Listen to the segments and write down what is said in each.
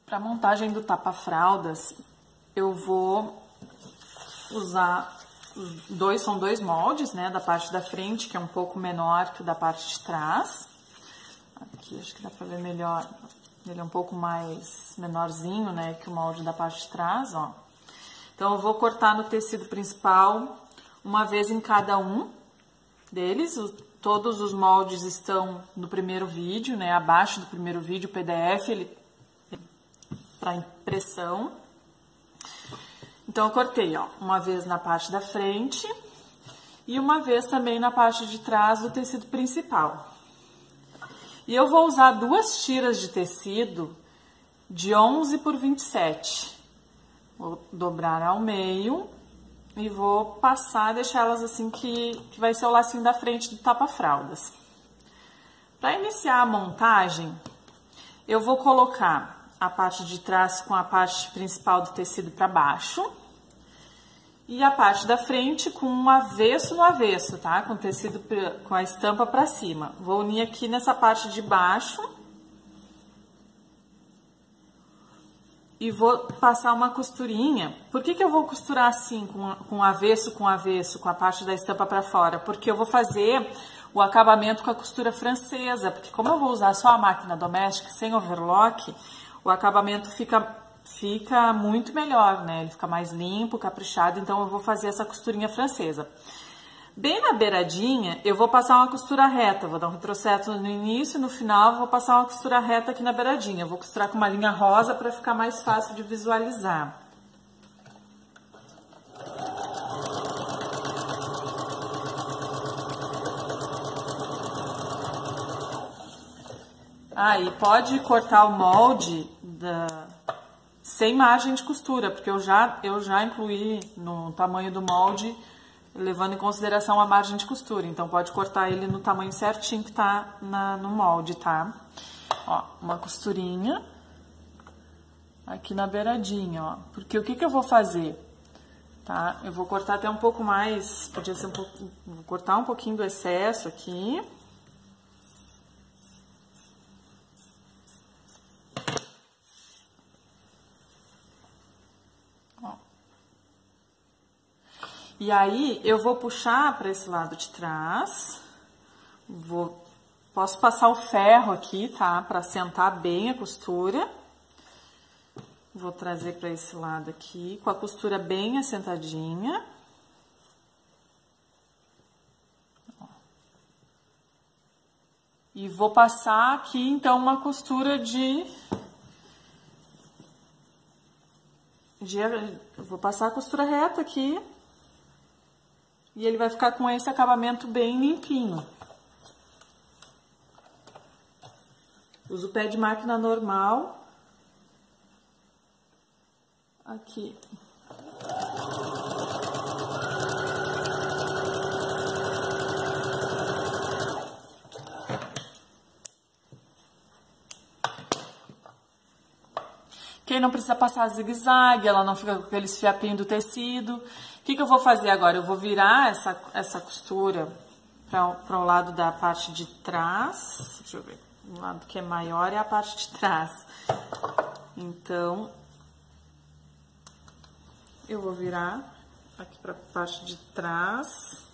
Para montagem do tapa-fraldas, eu vou usar são dois moldes, né, da parte da frente, que é um pouco menor que o da parte de trás. Aqui, acho que dá pra ver melhor, ele é um pouco mais menorzinho, né, que o molde da parte de trás, ó. Então, eu vou cortar no tecido principal, uma vez em cada um deles. Todos os moldes estão no primeiro vídeo, né, abaixo do primeiro vídeo, o PDF, ele para impressão. Então, eu cortei, ó, uma vez na parte da frente e uma vez também na parte de trás do tecido principal. E eu vou usar duas tiras de tecido de 11 por 27. Vou dobrar ao meio e vou passar, deixar elas assim que vai ser o lacinho da frente do tapa-fraldas. Para iniciar a montagem, eu vou colocar a parte de trás com a parte principal do tecido para baixo e a parte da frente com um avesso no avesso, tá? Com o tecido, com a estampa para cima. Vou unir aqui nessa parte de baixo e vou passar uma costurinha. Por que eu vou costurar assim, com avesso, com a parte da estampa para fora? Porque eu vou fazer o acabamento com a costura francesa, porque como eu vou usar só a máquina doméstica, sem overlock, o acabamento fica muito melhor, né? Ele fica mais limpo, caprichado, então eu vou fazer essa costurinha francesa. Bem na beiradinha, eu vou passar uma costura reta, vou dar um retrocesso no início, no final vou passar uma costura reta aqui na beiradinha. Eu vou costurar com uma linha rosa para ficar mais fácil de visualizar. E pode cortar o molde sem margem de costura, porque eu já incluí no tamanho do molde, levando em consideração a margem de costura. Então, pode cortar ele no tamanho certinho que tá no molde, tá? Ó, uma costurinha aqui na beiradinha, ó. Porque o que eu vou fazer, tá? Eu vou cortar até um pouco mais, podia ser vou cortar um pouquinho do excesso aqui. E aí, eu vou puxar para esse lado de trás, posso passar o ferro aqui, tá? Para assentar bem a costura. Vou trazer para esse lado aqui, com a costura bem assentadinha. E vou passar aqui, então, uma costura vou passar a costura reta aqui. E ele vai ficar com esse acabamento bem limpinho. Uso o pé de máquina normal. Aqui. Quem não precisa passar zigue-zague, ela não fica com aqueles fiapinhos do tecido. O que eu vou fazer agora? Eu vou virar essa costura para o lado da parte de trás. Deixa eu ver. O lado que é maior é a parte de trás. Então, eu vou virar aqui para a parte de trás.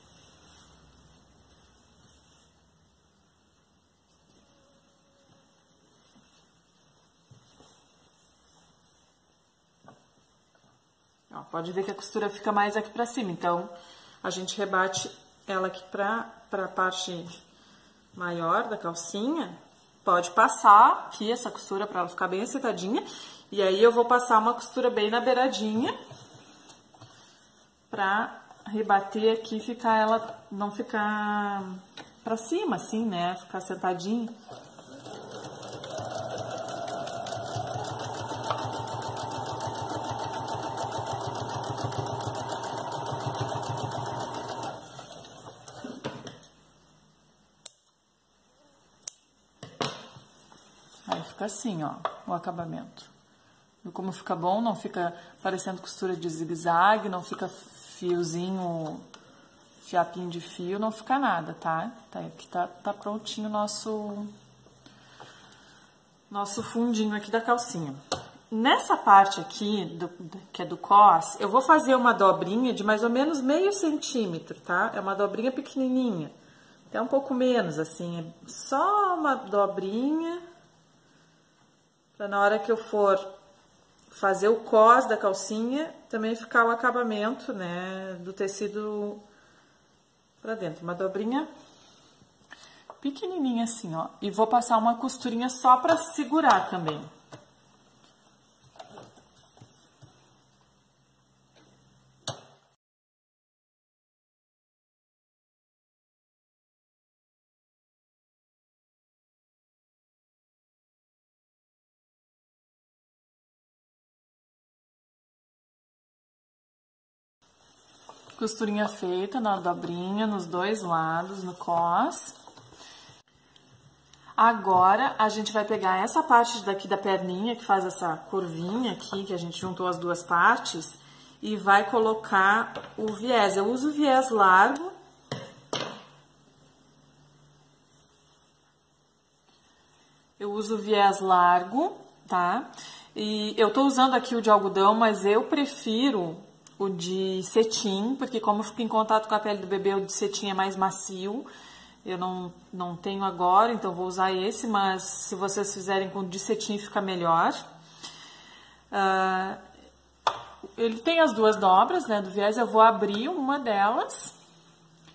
Ó, pode ver que a costura fica mais aqui pra cima, então a gente rebate ela aqui pra parte maior da calcinha. Pode passar aqui essa costura pra ela ficar bem assentadinha. E aí eu vou passar uma costura bem na beiradinha pra rebater aqui, não ficar pra cima, assim, né? Ficar assentadinha. Fica assim, ó, o acabamento. Viu como fica bom? Não fica parecendo costura de zigue-zague, não fica fiozinho, fiapinho de fio, não fica nada, tá? Aqui tá prontinho o nosso fundinho aqui da calcinha. nessa parte aqui, que é do cós, eu vou fazer uma dobrinha de mais ou menos meio centímetro, tá? É uma dobrinha pequenininha, até um pouco menos, assim, é só uma dobrinha, pra na hora que eu for fazer o cós da calcinha, também ficar o acabamento, né, do tecido pra dentro. Uma dobrinha pequenininha assim, ó. E vou passar uma costurinha só pra segurar também. Costurinha feita na dobrinha, nos dois lados, no cós. Agora, a gente vai pegar essa parte daqui da perninha, que faz essa curvinha aqui, que a gente juntou as duas partes, e vai colocar o viés. Eu uso o viés largo. Eu uso o viés largo, tá? E eu tô usando aqui o de algodão, mas eu prefiro o de cetim, porque como fica em contato com a pele do bebê, o de cetim é mais macio. Eu não tenho agora, então vou usar esse, mas se vocês fizerem com o de cetim fica melhor. Ele tem as duas dobras, né, do viés, eu vou abrir uma delas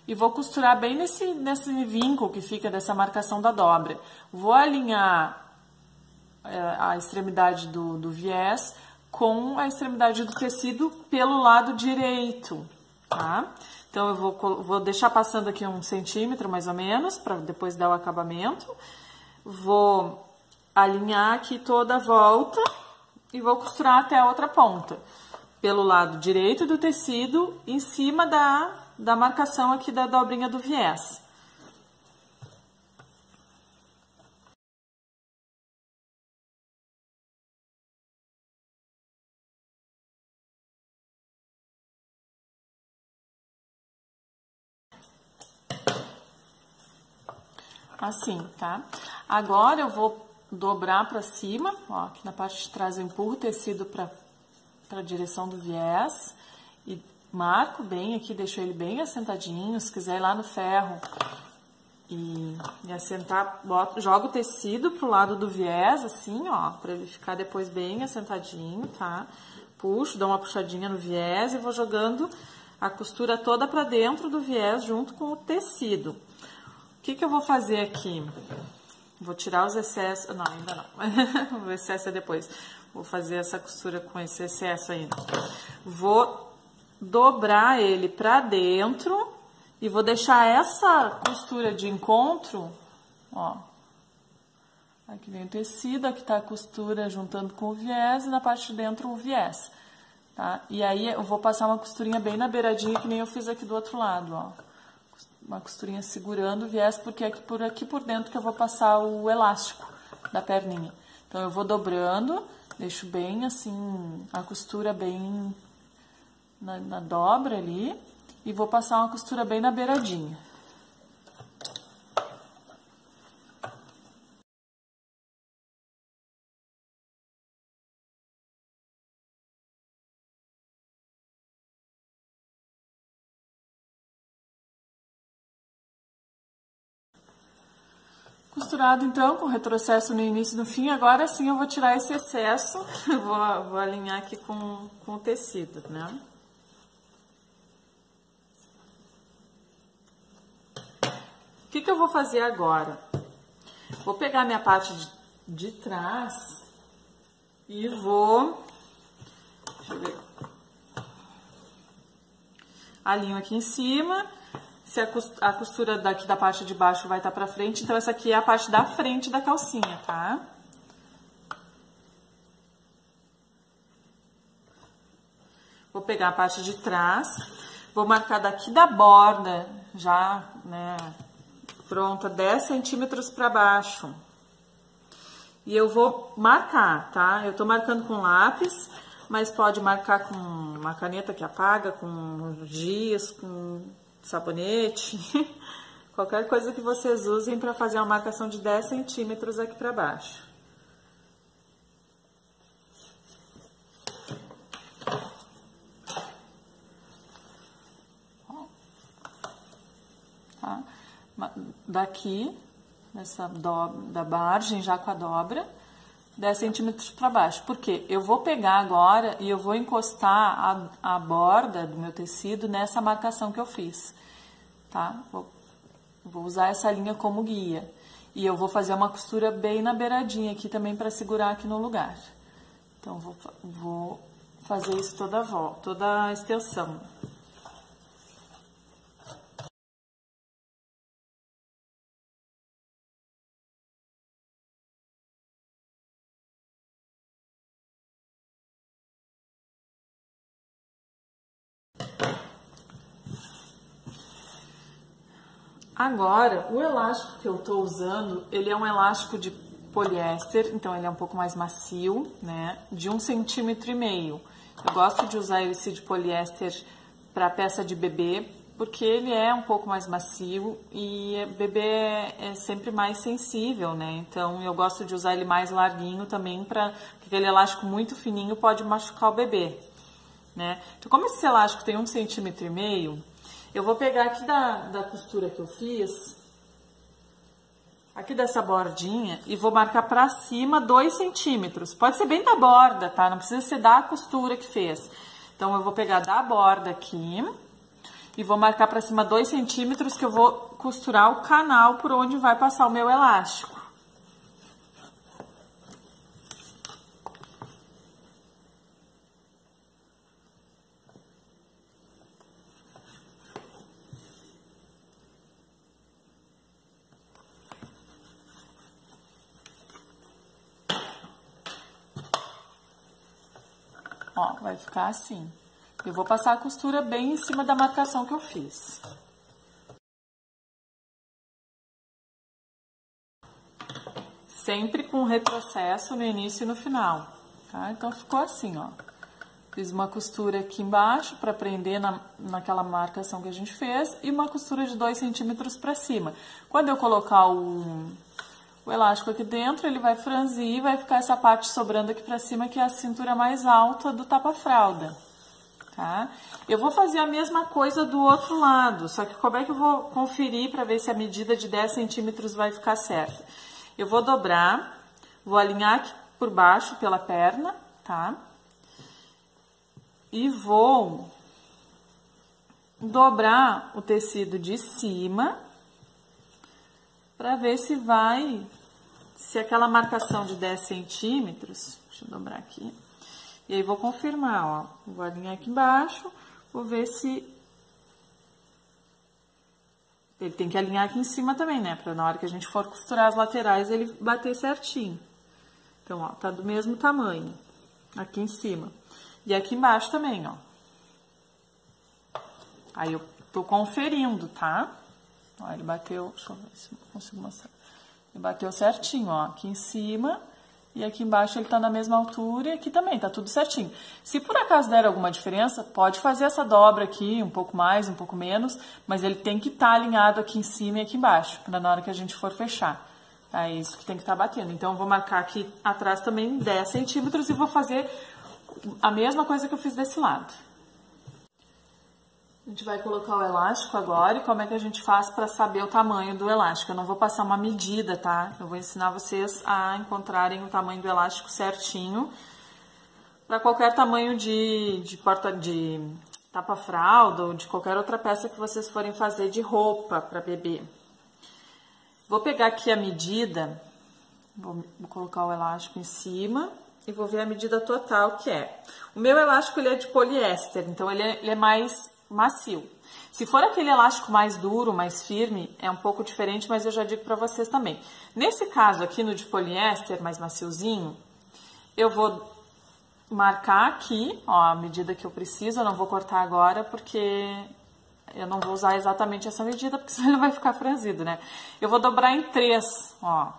e vou costurar bem nesse vínculo que fica dessa marcação da dobra. Vou alinhar a extremidade do viés com a extremidade do tecido pelo lado direito, tá? Então, eu vou deixar passando aqui 1 centímetro, mais ou menos, para depois dar o acabamento. Vou alinhar aqui toda a volta e vou costurar até a outra ponta. Pelo lado direito do tecido, em cima da marcação aqui da dobrinha do viés. Assim, tá? Agora eu vou dobrar pra cima, ó, aqui na parte de trás eu empurro o tecido pra direção do viés e marco bem aqui, deixo ele bem assentadinho. Se quiser ir lá no ferro e assentar, jogo o tecido pro lado do viés, assim, ó, pra ele ficar depois bem assentadinho, tá? Puxo, dou uma puxadinha no viés e vou jogando a costura toda pra dentro do viés junto com o tecido. O que eu vou fazer aqui? Vou tirar os excessos... Não, ainda não. O excesso é depois. Vou fazer essa costura com esse excesso ainda. Vou dobrar ele pra dentro e vou deixar essa costura de encontro, ó. Aqui vem o tecido, aqui tá a costura juntando com o viés e na parte de dentro o viés, tá? E aí eu vou passar uma costurinha bem na beiradinha, que nem eu fiz aqui do outro lado, ó. Uma costurinha segurando o viés, porque é aqui por dentro que eu vou passar o elástico da perninha. Então, eu vou dobrando, deixo bem assim, a costura bem na dobra ali, e vou passar uma costura bem na beiradinha. Costurado, então, com retrocesso no início e no fim. Agora sim eu vou tirar esse excesso, vou alinhar aqui com o tecido, né? O que eu vou fazer agora? Vou pegar minha parte de trás e vou... Deixa eu ver. Alinho aqui em cima. Se a costura daqui da parte de baixo vai estar pra frente, então essa aqui é a parte da frente da calcinha, tá? Vou pegar a parte de trás, vou marcar daqui da borda, já, né, pronta, 10 centímetros pra baixo. E eu vou marcar, tá? Eu tô marcando com lápis, mas pode marcar com uma caneta que apaga, com giz, com... sabonete, qualquer coisa que vocês usem para fazer uma marcação de 10 centímetros aqui para baixo. daqui, da margem já com a dobra, 10 centímetros para baixo. Por quê? Eu vou pegar agora e eu vou encostar a borda do meu tecido nessa marcação que eu fiz, tá? Vou usar essa linha como guia. E eu vou fazer uma costura bem na beiradinha aqui também para segurar aqui no lugar. Então, vou fazer isso toda a volta, toda a extensão. Agora, o elástico que eu tô usando, ele é um elástico de poliéster, então ele é um pouco mais macio, né? De 1,5 centímetros. Eu gosto de usar esse de poliéster para peça de bebê, porque ele é um pouco mais macio e bebê é sempre mais sensível, né? Então eu gosto de usar ele mais larguinho também, porque aquele elástico muito fininho pode machucar o bebê, né? Então, como esse elástico tem 1,5 centímetros, eu vou pegar aqui da costura que eu fiz, aqui dessa bordinha, e vou marcar pra cima 2 centímetros. Pode ser bem da borda, tá? Não precisa ser da costura que fez. Então, eu vou pegar da borda aqui e vou marcar pra cima 2 centímetros, que eu vou costurar o canal por onde vai passar o meu elástico. Ó, vai ficar assim. Eu vou passar a costura bem em cima da marcação que eu fiz. Sempre com retrocesso no início e no final, tá? Então, ficou assim, ó. Fiz uma costura aqui embaixo para prender naquela marcação que a gente fez e uma costura de 2 centímetros para cima. Quando eu colocar o elástico aqui dentro, ele vai franzir e vai ficar essa parte sobrando aqui pra cima, que é a cintura mais alta do tapa-fralda, tá? Eu vou fazer a mesma coisa do outro lado, só que como é que eu vou conferir pra ver se a medida de 10 centímetros vai ficar certa? Eu vou dobrar, vou alinhar aqui por baixo pela perna, tá? E vou dobrar o tecido de cima pra ver se aquela marcação de 10 centímetros, deixa eu dobrar aqui, e aí vou confirmar, ó, vou alinhar aqui embaixo, vou ver se ele tem que alinhar aqui em cima também, né, pra na hora que a gente for costurar as laterais ele bater certinho. Então, ó, tá do mesmo tamanho, aqui em cima, e aqui embaixo também, ó. Aí eu tô conferindo, tá? Ó, ele bateu, deixa eu ver se eu consigo mostrar. Ele bateu certinho, ó, aqui em cima e aqui embaixo ele tá na mesma altura e aqui também, tá tudo certinho. Se por acaso der alguma diferença, pode fazer essa dobra aqui, um pouco mais, um pouco menos, mas ele tem que estar alinhado aqui em cima e aqui embaixo, pra na hora que a gente for fechar. Tá? É isso que tem que estar batendo. Então, eu vou marcar aqui atrás também 10 centímetros e vou fazer a mesma coisa que eu fiz desse lado. A gente vai colocar o elástico agora e como é que a gente faz para saber o tamanho do elástico. Eu não vou passar uma medida, tá? Eu vou ensinar vocês a encontrarem o tamanho do elástico certinho para qualquer tamanho de tapa-fralda ou de qualquer outra peça que vocês forem fazer de roupa para bebê. Vou pegar aqui a medida, vou colocar o elástico em cima e vou ver a medida total que é. O meu elástico ele é de poliéster, então ele é mais macio. Se for aquele elástico mais duro, mais firme, é um pouco diferente, mas eu já digo para vocês também. Nesse caso aqui, no de poliéster, mais maciozinho, eu vou marcar aqui, ó, a medida que eu preciso, eu não vou cortar agora, porque eu não vou usar exatamente essa medida, porque senão ele vai ficar franzido, né? Eu vou dobrar em 3, ó.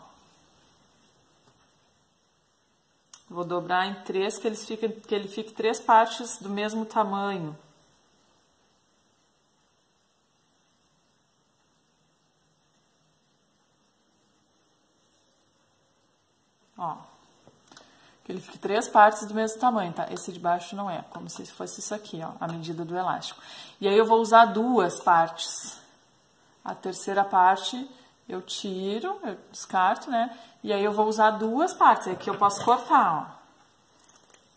Vou dobrar em 3, que ele fique 3 partes do mesmo tamanho. Ó, que ele fique 3 partes do mesmo tamanho, tá? Esse de baixo não é, como se fosse isso aqui, ó, a medida do elástico. E aí eu vou usar 2 partes. A terceira parte eu tiro, eu descarto, né? E aí eu vou usar duas partes, aqui eu posso cortar, ó.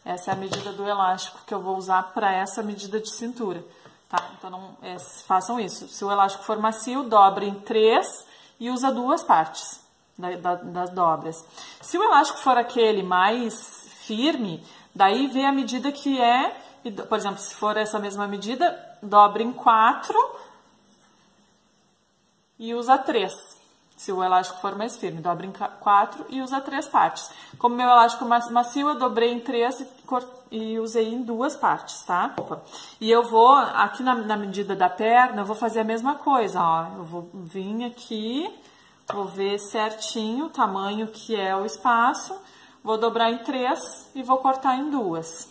Essa é a medida do elástico que eu vou usar para essa medida de cintura, tá? Então, não, façam isso. Se o elástico for macio, dobre em 3 e usa duas partes das dobras. Se o elástico for aquele mais firme, daí vê a medida que é, por exemplo, se for essa mesma medida, dobre em 4 e usa 3. Se o elástico for mais firme, dobra em 4 e usa 3 partes. Como meu elástico macio, eu dobrei em 3 e usei em duas partes, tá? E eu vou, aqui na medida da perna, eu vou fazer a mesma coisa, ó. Eu vou vir aqui, vou ver certinho o tamanho que é o espaço, vou dobrar em 3 e vou cortar em duas.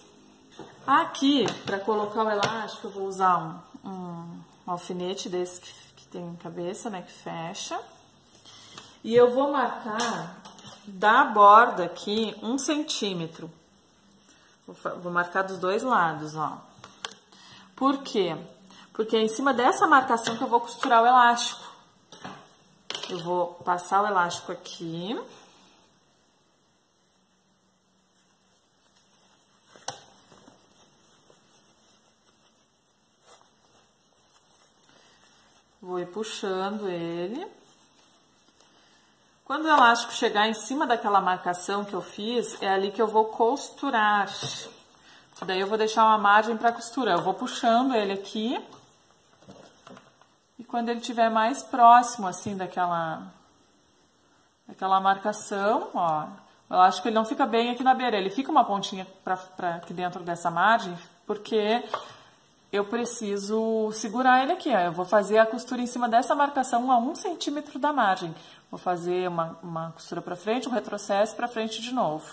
Aqui, para colocar o elástico, eu vou usar um alfinete desse que tem cabeça, né, que fecha. E eu vou marcar da borda aqui 1 centímetro. Vou marcar dos dois lados, ó. Por quê? Porque é em cima dessa marcação que eu vou costurar o elástico. Eu vou passar o elástico aqui. Vou ir puxando ele. Quando o elástico chegar em cima daquela marcação que eu fiz, é ali que eu vou costurar. Daí eu vou deixar uma margem para costura. Eu vou puxando ele aqui. E quando ele estiver mais próximo, assim, daquela marcação, ó. O elástico ele não fica bem aqui na beira, ele fica uma pontinha para aqui dentro dessa margem, porque eu preciso segurar ele aqui, ó. Eu vou fazer a costura em cima dessa marcação a 1 centímetro da margem. Vou fazer uma costura para frente, um retrocesso para frente de novo.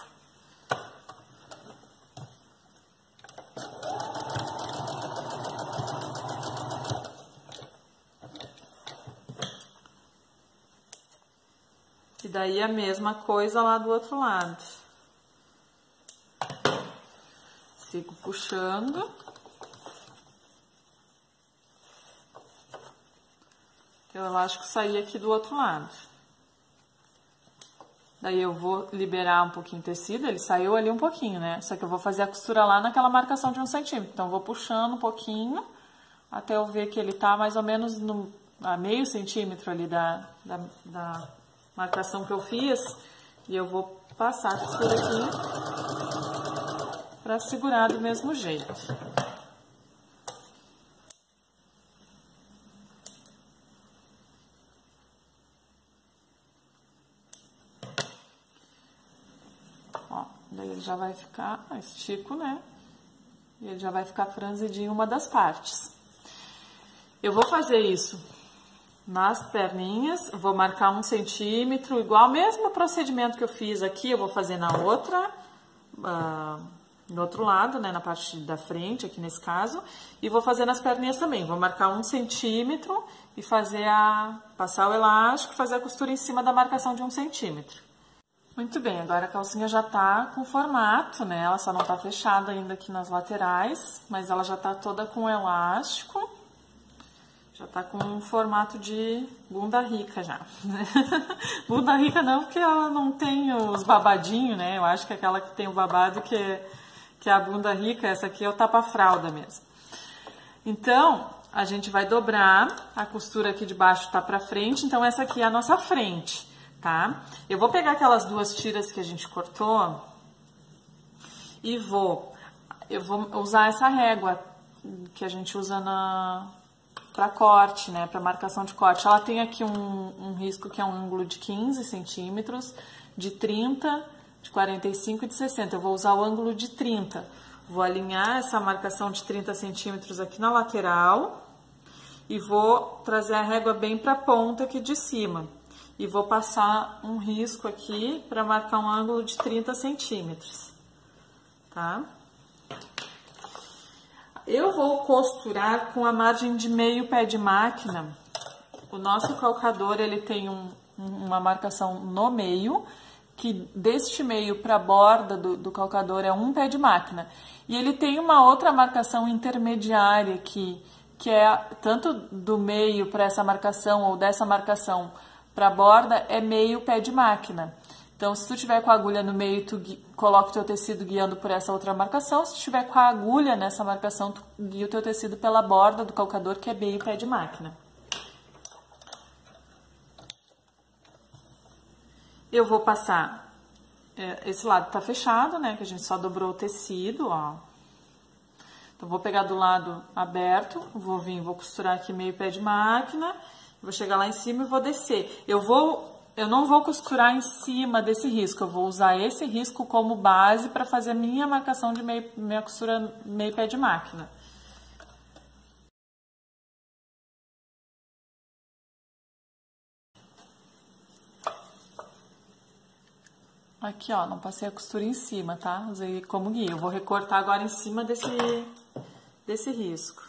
E daí a mesma coisa lá do outro lado. Sigo puxando. O elástico sair aqui do outro lado. Daí eu vou liberar um pouquinho o tecido, ele saiu ali um pouquinho, né? Só que eu vou fazer a costura lá naquela marcação de 1 centímetro. Então, eu vou puxando um pouquinho, até eu ver que ele tá mais ou menos a meio centímetro ali da marcação que eu fiz. E eu vou passar a costura aqui pra segurar do mesmo jeito. Daí ele já vai ficar, estico, né? E ele já vai ficar franzidinho uma das partes. Eu vou fazer isso nas perninhas, vou marcar 1 centímetro, igual o mesmo procedimento que eu fiz aqui, eu vou fazer na outra, no outro lado, né? Na parte da frente, aqui nesse caso. E vou fazer nas perninhas também, vou marcar 1 centímetro e passar o elástico, fazer a costura em cima da marcação de 1 centímetro. Muito bem, agora a calcinha já tá com formato, né? Ela só não tá fechada ainda aqui nas laterais, mas ela já tá toda com elástico. Já tá com um formato de bunda rica já. Bunda rica não, porque ela não tem os babadinhos, né? Eu acho que aquela que tem o babado que é a bunda rica, essa aqui é o tapa-fralda mesmo. Então, a gente vai dobrar, a costura aqui de baixo tá pra frente, então essa aqui é a nossa frente. Tá? Eu vou pegar aquelas duas tiras que a gente cortou e eu vou usar essa régua que a gente usa para corte, né? Para marcação de corte. Ela tem aqui um risco que é um ângulo de 15 centímetros, de 30, de 45 e de 60. Eu vou usar o ângulo de 30. Vou alinhar essa marcação de 30 centímetros aqui na lateral e vou trazer a régua bem para a ponta aqui de cima. E vou passar um risco aqui para marcar um ângulo de 30 centímetros, tá? Eu vou costurar com a margem de meio pé de máquina. O nosso calcador, ele tem uma marcação no meio, que deste meio para a borda do calcador é 1 pé de máquina. E ele tem uma outra marcação intermediária aqui, que é tanto do meio para essa marcação ou dessa marcação para borda é meio pé de máquina. Então, se tu tiver com a agulha no meio, tu coloca o teu tecido guiando por essa outra marcação. Se tiver com a agulha nessa marcação, tu guia o teu tecido pela borda do calcador, que é meio pé de máquina. Eu vou passar, esse lado tá fechado, né, que a gente só dobrou o tecido, ó. Então, vou pegar do lado aberto, vou costurar aqui meio pé de máquina, vou chegar lá em cima e vou descer. Eu não vou costurar em cima desse risco, eu vou usar esse risco como base para fazer a minha marcação de minha costura meio pé de máquina. Aqui, ó, não passei a costura em cima, tá? Usei como guia. Eu vou recortar agora em cima desse risco.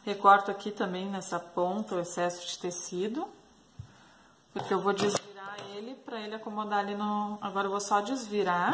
Recorto aqui também nessa ponta o excesso de tecido, porque eu vou desvirar ele para ele acomodar ali no... Agora eu vou só desvirar.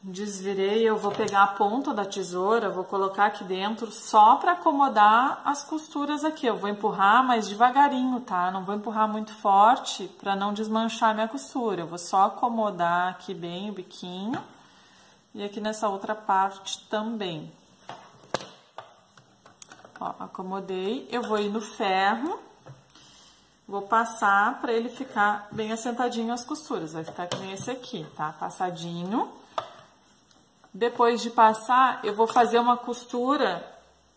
Desvirei, eu vou pegar a ponta da tesoura, vou colocar aqui dentro só para acomodar as costuras aqui. Eu vou empurrar, mas devagarinho, tá? Não vou empurrar muito forte para não desmanchar minha costura. Eu vou só acomodar aqui bem o biquinho e aqui nessa outra parte também. Ó, acomodei, eu vou ir no ferro, vou passar para ele ficar bem assentadinho as costuras. Vai ficar que nem esse aqui, tá? Passadinho. Depois de passar, eu vou fazer uma costura,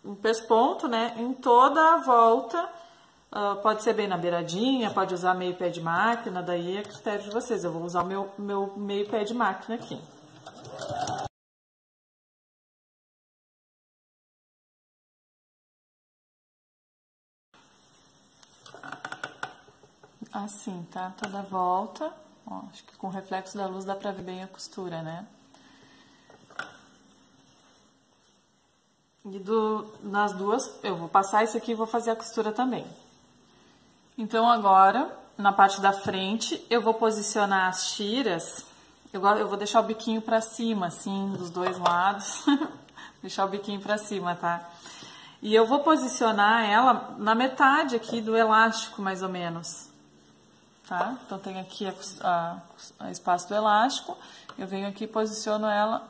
um pesponto, né, em toda a volta. Pode ser bem na beiradinha, pode usar meio pé de máquina, daí é critério de vocês. Eu vou usar o meu meio pé de máquina aqui. Assim, tá? Toda a volta. Ó, acho que com o reflexo da luz dá pra ver bem a costura, né? E nas duas, eu vou passar esse aqui e vou fazer a costura também. Então, agora, na parte da frente, eu vou posicionar as tiras. Eu vou deixar o biquinho pra cima, assim, dos dois lados. Deixar o biquinho pra cima, tá? E eu vou posicionar ela na metade aqui do elástico, mais ou menos. Tá? Então, tem aqui a espaço do elástico. Eu venho aqui e posiciono ela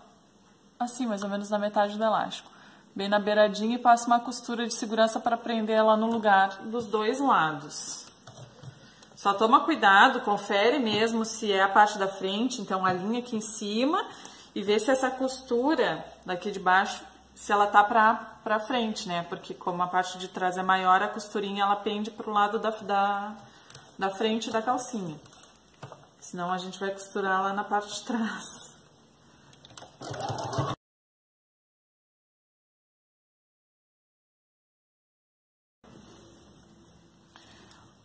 assim, mais ou menos na metade do elástico. Bem na beiradinha e passo uma costura de segurança para prender ela no lugar dos dois lados. Só toma cuidado, confere mesmo se é a parte da frente, então alinha aqui em cima e vê se essa costura daqui de baixo, se ela tá pra frente, né? Porque como a parte de trás é maior, a costurinha ela pende pro lado da frente da calcinha. Senão a gente vai costurar lá na parte de trás.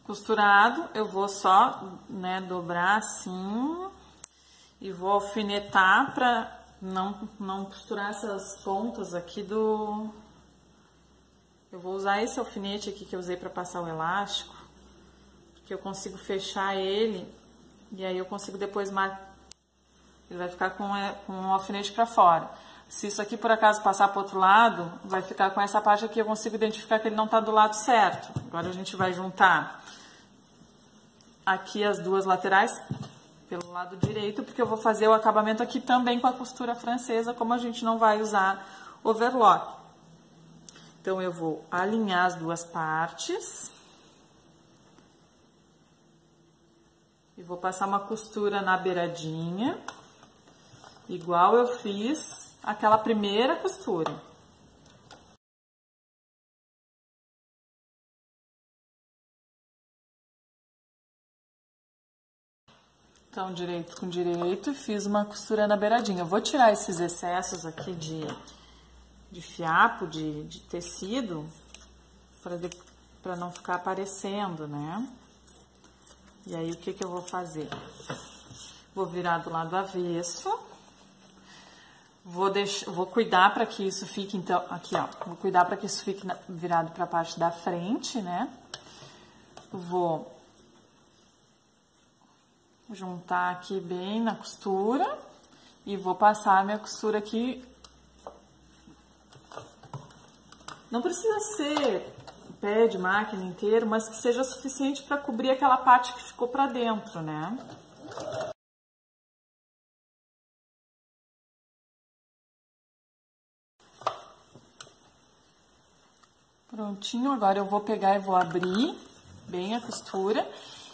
Costurado, eu vou só, né, dobrar assim e vou alfinetar pra não costurar essas pontas aqui do... Eu vou usar esse alfinete aqui que eu usei pra passar o elástico, porque eu consigo fechar ele e aí eu consigo depois marcar. Ele vai ficar com o alfinete pra fora. Se isso aqui por acaso passar pro outro lado, vai ficar com essa parte aqui, eu consigo identificar que ele não tá do lado certo. Agora a gente vai juntar aqui as duas laterais pelo lado direito, porque eu vou fazer o acabamento aqui também com a costura francesa, como a gente não vai usar overlock. Então, eu vou alinhar as duas partes. E vou passar uma costura na beiradinha, igual eu fiz aquela primeira costura. Então, direito com direito, e fiz uma costura na beiradinha. Eu vou tirar esses excessos aqui de fiapo, de tecido, para não ficar aparecendo, né? E aí, o que que eu vou fazer? Vou virar do lado avesso. Vou cuidar para que isso fique, então, aqui, ó. Vou cuidar para que isso fique virado para a parte da frente, né? Vou juntar aqui bem na costura e vou passar a minha costura aqui. Não precisa ser pé de máquina inteiro, mas que seja suficiente para cobrir aquela parte que ficou para dentro, né? Prontinho, agora eu vou pegar e vou abrir bem a costura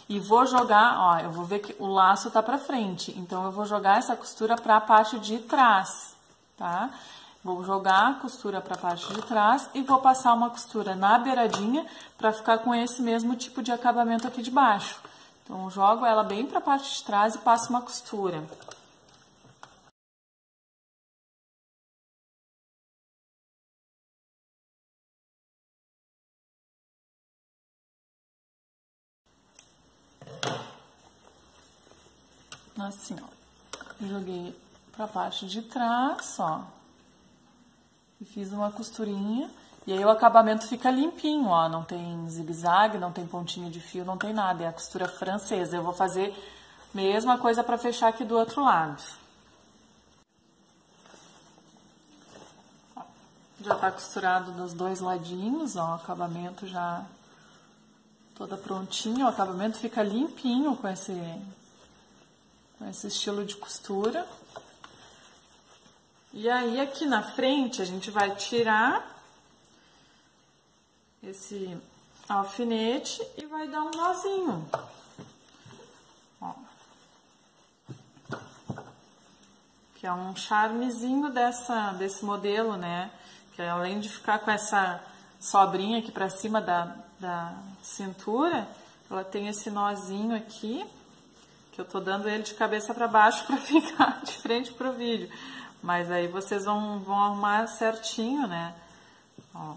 e vou jogar, ó, eu vou ver que o laço tá pra frente, então eu vou jogar essa costura pra parte de trás, tá? Vou jogar a costura pra parte de trás e vou passar uma costura na beiradinha pra ficar com esse mesmo tipo de acabamento aqui de baixo. Então, eu jogo ela bem pra parte de trás e passo uma costura. Assim, ó, joguei pra parte de trás, ó, e fiz uma costurinha, e aí o acabamento fica limpinho, ó, não tem zigue-zague, não tem pontinho de fio, não tem nada, é a costura francesa. Eu vou fazer a mesma coisa pra fechar aqui do outro lado. Ó, já tá costurado dos dois ladinhos, ó, o acabamento já toda prontinho, o acabamento fica limpinho com esse estilo de costura. E aí, aqui na frente, a gente vai tirar esse alfinete e vai dar um nozinho. Ó. Que é um charmezinho desse modelo, né? Que além de ficar com essa sobrinha aqui pra cima da cintura, ela tem esse nozinho aqui, que eu tô dando ele de cabeça para baixo para ficar de frente pro vídeo. Mas aí vocês vão arrumar certinho, né? Ó.